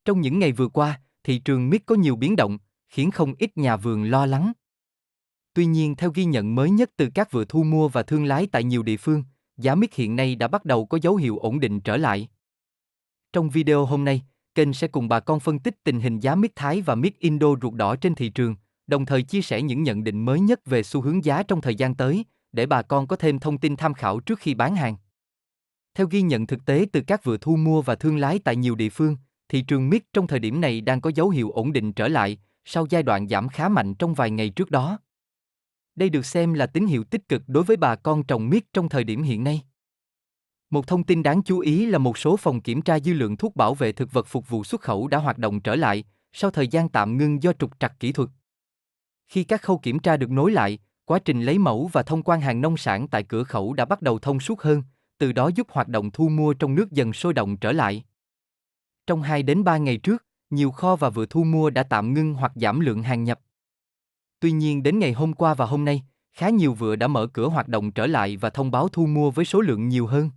Trong những ngày vừa qua, thị trường mít có nhiều biến động, khiến không ít nhà vườn lo lắng. Tuy nhiên, theo ghi nhận mới nhất từ các vựa thu mua và thương lái tại nhiều địa phương, giá mít hiện nay đã bắt đầu có dấu hiệu ổn định trở lại. Trong video hôm nay, kênh sẽ cùng bà con phân tích tình hình giá mít Thái và mít Indo ruột đỏ trên thị trường, đồng thời chia sẻ những nhận định mới nhất về xu hướng giá trong thời gian tới, để bà con có thêm thông tin tham khảo trước khi bán hàng. Theo ghi nhận thực tế từ các vựa thu mua và thương lái tại nhiều địa phương, thị trường mít trong thời điểm này đang có dấu hiệu ổn định trở lại, sau giai đoạn giảm khá mạnh trong vài ngày trước đó. Đây được xem là tín hiệu tích cực đối với bà con trồng mít trong thời điểm hiện nay. Một thông tin đáng chú ý là một số phòng kiểm tra dư lượng thuốc bảo vệ thực vật phục vụ xuất khẩu đã hoạt động trở lại, sau thời gian tạm ngưng do trục trặc kỹ thuật. Khi các khâu kiểm tra được nối lại, quá trình lấy mẫu và thông quan hàng nông sản tại cửa khẩu đã bắt đầu thông suốt hơn, từ đó giúp hoạt động thu mua trong nước dần sôi động trở lại. Trong 2 đến 3 ngày trước, nhiều kho và vựa thu mua đã tạm ngưng hoặc giảm lượng hàng nhập. Tuy nhiên đến ngày hôm qua và hôm nay, khá nhiều vựa đã mở cửa hoạt động trở lại và thông báo thu mua với số lượng nhiều hơn.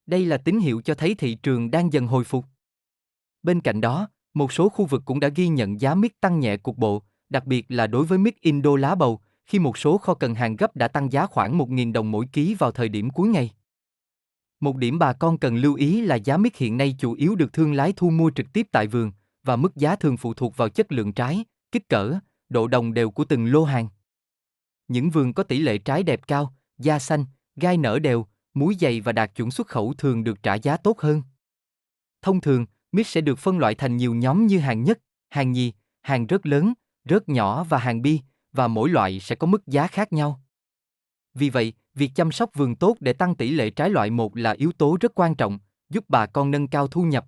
Đây là tín hiệu cho thấy thị trường đang dần hồi phục. Bên cạnh đó, một số khu vực cũng đã ghi nhận giá mít tăng nhẹ cục bộ, đặc biệt là đối với mít Indo lá bầu, khi một số kho cần hàng gấp đã tăng giá khoảng 1.000 đồng mỗi ký vào thời điểm cuối ngày. Một điểm bà con cần lưu ý là giá mít hiện nay chủ yếu được thương lái thu mua trực tiếp tại vườn, và mức giá thường phụ thuộc vào chất lượng trái, kích cỡ, độ đồng đều của từng lô hàng. Những vườn có tỷ lệ trái đẹp cao, da xanh, gai nở đều, múi dày và đạt chuẩn xuất khẩu thường được trả giá tốt hơn. Thông thường, mít sẽ được phân loại thành nhiều nhóm như hàng nhất, hàng nhì, hàng rất lớn, rất nhỏ và hàng bi, và mỗi loại sẽ có mức giá khác nhau. Vì vậy, việc chăm sóc vườn tốt để tăng tỷ lệ trái loại một là yếu tố rất quan trọng, giúp bà con nâng cao thu nhập.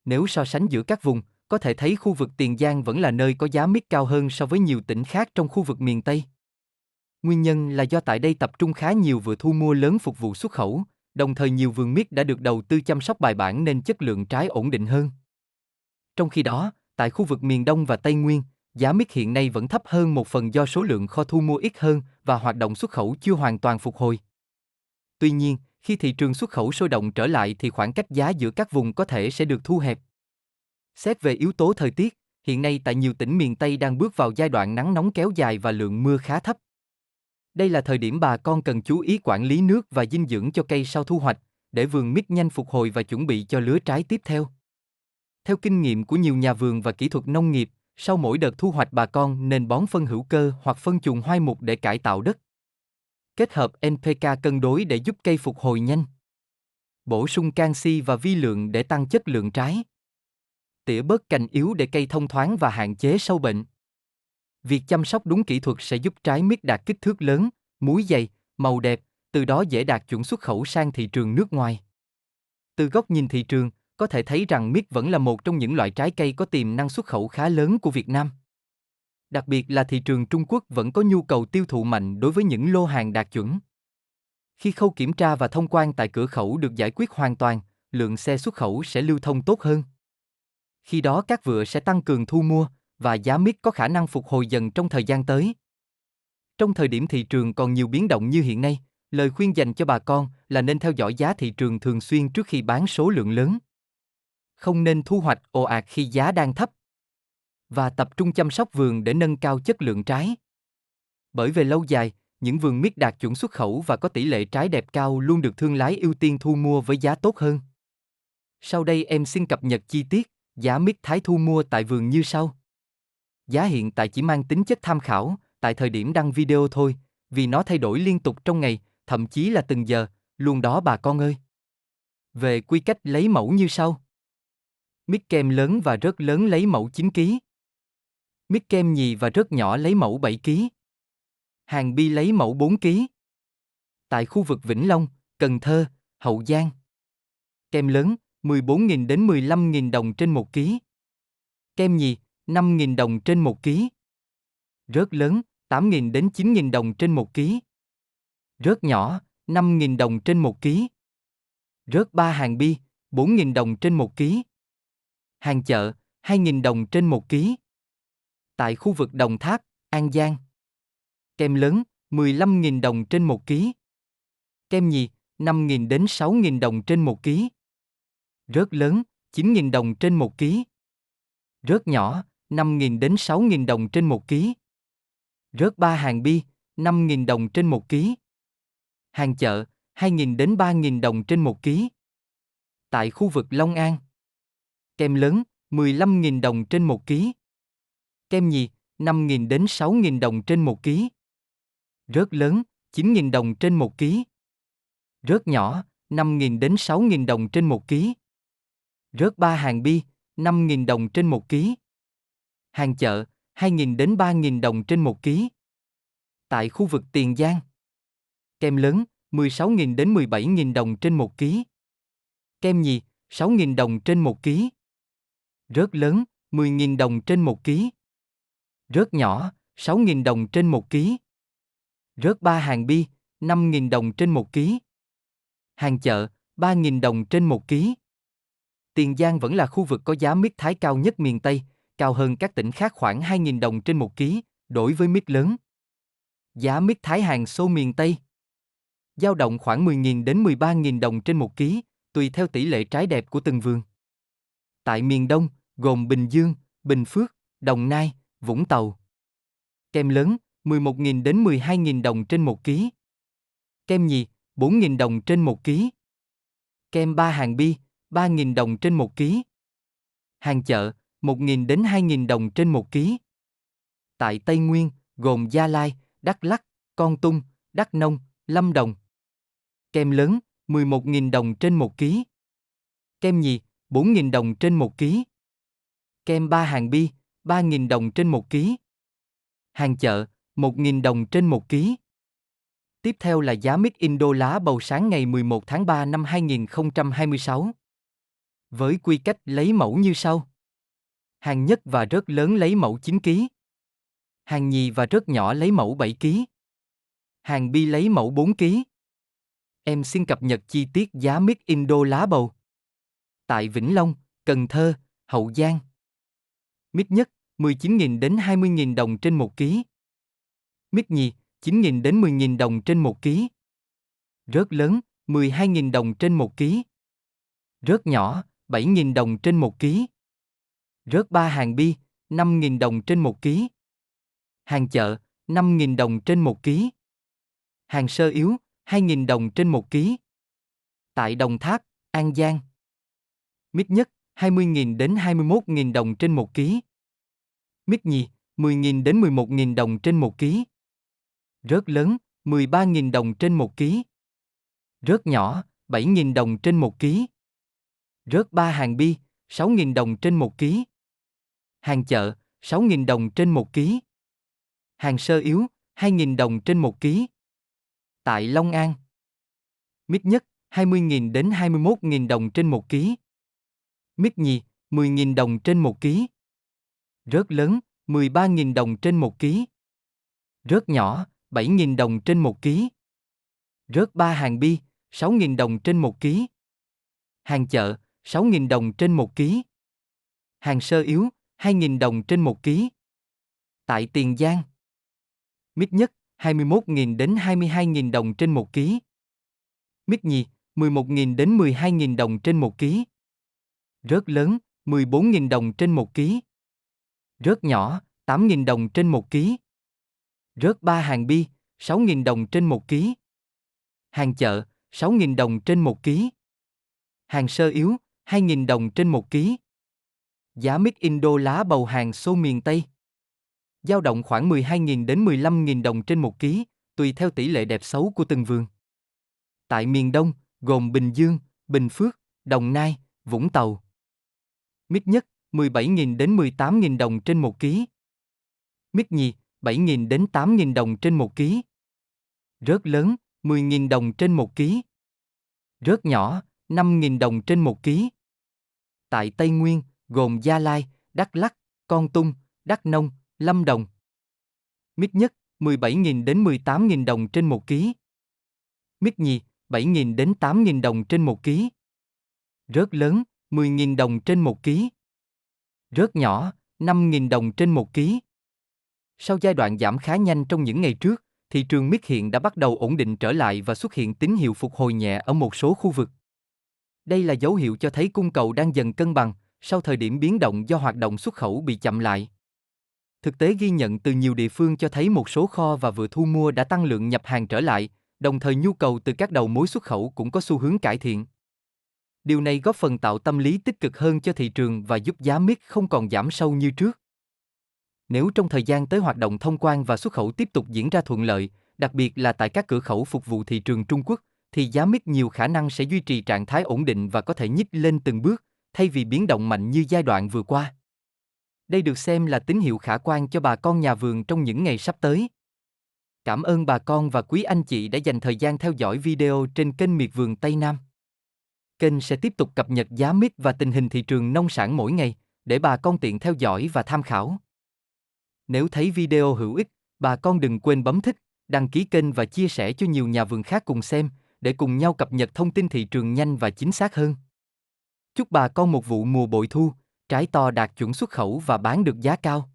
Nếu so sánh giữa các vùng, có thể thấy khu vực Tiền Giang vẫn là nơi có giá mít cao hơn so với nhiều tỉnh khác trong khu vực miền Tây. Nguyên nhân là do tại đây tập trung khá nhiều vựa thu mua lớn phục vụ xuất khẩu, đồng thời nhiều vườn mít đã được đầu tư chăm sóc bài bản nên chất lượng trái ổn định hơn. Trong khi đó, tại khu vực miền Đông và Tây Nguyên, giá mít hiện nay vẫn thấp hơn một phần do số lượng kho thu mua ít hơn và hoạt động xuất khẩu chưa hoàn toàn phục hồi. Tuy nhiên, khi thị trường xuất khẩu sôi động trở lại thì khoảng cách giá giữa các vùng có thể sẽ được thu hẹp. Xét về yếu tố thời tiết, hiện nay tại nhiều tỉnh miền Tây đang bước vào giai đoạn nắng nóng kéo dài và lượng mưa khá thấp. Đây là thời điểm bà con cần chú ý quản lý nước và dinh dưỡng cho cây sau thu hoạch, để vườn mít nhanh phục hồi và chuẩn bị cho lứa trái tiếp theo. Theo kinh nghiệm của nhiều nhà vườn và kỹ thuật nông nghiệp, sau mỗi đợt thu hoạch bà con nên bón phân hữu cơ hoặc phân chuồng hoai mục để cải tạo đất. Kết hợp NPK cân đối để giúp cây phục hồi nhanh. Bổ sung canxi và vi lượng để tăng chất lượng trái. Tỉa bớt cành yếu để cây thông thoáng và hạn chế sâu bệnh. Việc chăm sóc đúng kỹ thuật sẽ giúp trái mít đạt kích thước lớn, múi dày, màu đẹp, từ đó dễ đạt chuẩn xuất khẩu sang thị trường nước ngoài. Từ góc nhìn thị trường, có thể thấy rằng mít vẫn là một trong những loại trái cây có tiềm năng xuất khẩu khá lớn của Việt Nam. Đặc biệt là thị trường Trung Quốc vẫn có nhu cầu tiêu thụ mạnh đối với những lô hàng đạt chuẩn. Khi khâu kiểm tra và thông quan tại cửa khẩu được giải quyết hoàn toàn, lượng xe xuất khẩu sẽ lưu thông tốt hơn. Khi đó các vựa sẽ tăng cường thu mua, và giá mít có khả năng phục hồi dần trong thời gian tới. Trong thời điểm thị trường còn nhiều biến động như hiện nay, lời khuyên dành cho bà con là nên theo dõi giá thị trường thường xuyên trước khi bán số lượng lớn. Không nên thu hoạch ồ ạt khi giá đang thấp. Và tập trung chăm sóc vườn để nâng cao chất lượng trái. Bởi về lâu dài, những vườn mít đạt chuẩn xuất khẩu và có tỷ lệ trái đẹp cao luôn được thương lái ưu tiên thu mua với giá tốt hơn. Sau đây em xin cập nhật chi tiết giá mít Thái thu mua tại vườn như sau. Giá hiện tại chỉ mang tính chất tham khảo tại thời điểm đăng video thôi, vì nó thay đổi liên tục trong ngày, thậm chí là từng giờ, luôn đó bà con ơi. Về quy cách lấy mẫu như sau. Mít kem lớn và rất lớn lấy mẫu 9 kg. Mít kem nhì và rất nhỏ lấy mẫu 7 kg. Hàng bi lấy mẫu 4 kg. Tại khu vực Vĩnh Long, Cần Thơ, Hậu Giang. Kem lớn, 14.000 đến 15.000 đồng trên 1 kg. Kem nhì, 5.000 đồng trên 1 kg. Rớt lớn, 8.000 đến 9.000 đồng trên 1 kg. Rớt nhỏ, 5.000 đồng trên 1 kg. Rớt 3 hàng bi, 4.000 đồng trên 1 kg. Hàng chợ, 2.000 đồng trên 1 kg. Tại khu vực Đồng Tháp, An Giang. Kem lớn, 15.000 đồng trên 1 kg. Kem nhì, 5.000 đến 6.000 đồng trên 1 kg. Rớt lớn, 9.000 đồng trên 1 ký. Rớt nhỏ, 5.000 đến 6.000 đồng trên 1 ký. Rớt 3 hàng bi, 5.000 đồng trên 1 ký. Hàng chợ, 2.000 đến 3.000 đồng trên 1 ký. Tại khu vực Long An. Kem lớn, 15.000 đồng trên 1 ký. Kem nhì, 5.000 đến 6.000 đồng trên 1 ký. Rớt lớn, 9.000 đồng trên 1 ký. Rớt nhỏ, 5.000 đến 6.000 đồng trên 1 ký. Rớt 3 hàng bi, 5.000 đồng trên 1 ký. Hàng chợ, 2.000 đến 3.000 đồng trên 1 ký. Tại khu vực Tiền Giang. Kem lớn, 16.000 đến 17.000 đồng trên 1 ký. Kem nhì, 6.000 đồng trên 1 ký. Rớt lớn, 10.000 đồng trên 1 ký. Rớt nhỏ, 6.000 đồng trên 1 ký. Rớt 3 hàng bi, 5.000 đồng trên 1 ký. Hàng chợ, 3.000 đồng trên 1 ký. Tiền Giang vẫn là khu vực có giá mít Thái cao nhất miền Tây, cao hơn các tỉnh khác khoảng 2.000 đồng trên 1 ký, đối với mít lớn. Giá mít Thái hàng xô miền Tây dao động khoảng 10.000 đến 13.000 đồng trên 1 ký, tùy theo tỷ lệ trái đẹp của từng vườn. Tại miền Đông, gồm Bình Dương, Bình Phước, Đồng Nai, Vũng Tàu. Kem lớn, 11.000 đến 12.000 đồng trên 1 ký. Kem nhì, 4.000 đồng trên 1 ký. Kem 3 hàng bi, 3.000 đồng trên 1 ký. Hàng chợ, 1.000 đến 2.000 đồng trên 1 ký. Tại Tây Nguyên, gồm Gia Lai, Đắk Lắk, Kon Tum, Đắk Nông, Lâm Đồng. Kem lớn, 11.000 đồng trên 1 ký. Kem nhì, 4.000 đồng trên 1 ký. Kem 3 hàng bi, 3.000 đồng trên 1 ký. Hàng chợ, 1.000 đồng trên 1 ký. Tiếp theo là giá mít Indo lá bầu sáng ngày 11 tháng 3 năm 2026. Với quy cách lấy mẫu như sau. Hàng nhất và rớt lớn lấy mẫu 9 kg. Hàng nhì và rớt nhỏ lấy mẫu 7 kg. Hàng bi lấy mẫu 4 kg. Em xin cập nhật chi tiết giá mít Indo lá bầu. Tại Vĩnh Long, Cần Thơ, Hậu Giang. Mít nhất, 19.000 đến 20.000 đồng trên 1 kg. Mít nhì, 9.000 đến 10.000 đồng trên 1 kg. Rớt lớn, 12.000 đồng trên 1 kg. Rớt nhỏ, 7.000 đồng trên 1 kg. Rớt 3 hàng bi, 5.000 đồng trên 1 kg. Hàng chợ, 5.000 đồng trên 1 kg. Hàng sơ yếu, 2.000 đồng trên 1 kg. Tại Đồng Tháp, An Giang. Mít nhất, 20.000 đến 21.000 đồng trên 1 kg. Mít nhì, 10.000 đến 11.000 đồng trên 1 kg. Rớt lớn, 13.000 đồng trên 1 kg. Rớt nhỏ, 7.000 đồng trên 1 kg. Rớt 3 hàng bi, 6.000 đồng trên 1 kg. Hàng chợ, 6.000 đồng trên 1 kg. Hàng sơ yếu, 2.000 đồng trên 1 kg. Tại Long An. Mít nhất, 20.000 đến 21.000 đồng trên 1 kg. Mít nhì, 10.000 đồng trên 1 kg. Rớt lớn, 13.000 đồng trên 1 kg. Rớt nhỏ, 7.000 đồng trên 1 kg. Rớt 3 hàng bi, 6.000 đồng trên 1 kg. Hàng chợ, 6.000 đồng trên 1 kg. Hàng sơ yếu, 2.000 đồng trên 1 kg. Tại Tiền Giang. Mít nhất, 21.000 đến 22.000 đồng trên 1 kg. Mít nhì, 11.000 đến 12.000 đồng trên 1 kg. Rớt lớn, 14.000 đồng trên 1 kg. Rớt nhỏ, 8.000 đồng trên 1 kg. Rớt 3 hàng bi, 6.000 đồng trên 1 kg. Hàng chợ, 6.000 đồng trên 1 kg. Hàng sơ yếu, 2.000 đồng trên 1 kg. Giá mít Indo lá bầu hàng xô miền Tây dao động khoảng 12.000 đến 15.000 đồng trên 1 kg, tùy theo tỷ lệ đẹp xấu của từng vườn. Tại miền Đông, gồm Bình Dương, Bình Phước, Đồng Nai, Vũng Tàu. Mít nhất, 17.000 đến 18.000 đồng trên 1 kg. Mít nhì, 7.000 đến 8.000 đồng trên 1 kg. Rớt lớn, 10.000 đồng trên 1 kg. Rớt nhỏ, 5.000 đồng trên 1 kg. Tại Tây Nguyên, gồm Gia Lai, Đắk Lắk, Kon Tum, Đắk Nông, Lâm Đồng. Mít nhất, 17.000 đến 18.000 đồng trên 1 kg. Mít nhì, 7.000 đến 8.000 đồng trên 1 kg. Rớt lớn, 10.000 đồng trên 1 kg. Rớt nhỏ, 5.000 đồng trên 1 kg. Sau giai đoạn giảm khá nhanh trong những ngày trước, thị trường mít hiện đã bắt đầu ổn định trở lại và xuất hiện tín hiệu phục hồi nhẹ ở một số khu vực. Đây là dấu hiệu cho thấy cung cầu đang dần cân bằng sau thời điểm biến động do hoạt động xuất khẩu bị chậm lại. Thực tế ghi nhận từ nhiều địa phương cho thấy một số kho và vựa thu mua đã tăng lượng nhập hàng trở lại, đồng thời nhu cầu từ các đầu mối xuất khẩu cũng có xu hướng cải thiện. Điều này góp phần tạo tâm lý tích cực hơn cho thị trường và giúp giá mít không còn giảm sâu như trước. Nếu trong thời gian tới hoạt động thông quan và xuất khẩu tiếp tục diễn ra thuận lợi, đặc biệt là tại các cửa khẩu phục vụ thị trường Trung Quốc, thì giá mít nhiều khả năng sẽ duy trì trạng thái ổn định và có thể nhích lên từng bước, thay vì biến động mạnh như giai đoạn vừa qua. Đây được xem là tín hiệu khả quan cho bà con nhà vườn trong những ngày sắp tới. Cảm ơn bà con và quý anh chị đã dành thời gian theo dõi video trên kênh Miệt Vườn Tây Nam. Kênh sẽ tiếp tục cập nhật giá mít và tình hình thị trường nông sản mỗi ngày, để bà con tiện theo dõi và tham khảo. Nếu thấy video hữu ích, bà con đừng quên bấm thích, đăng ký kênh và chia sẻ cho nhiều nhà vườn khác cùng xem, để cùng nhau cập nhật thông tin thị trường nhanh và chính xác hơn. Chúc bà con một vụ mùa bội thu, trái to đạt chuẩn xuất khẩu và bán được giá cao.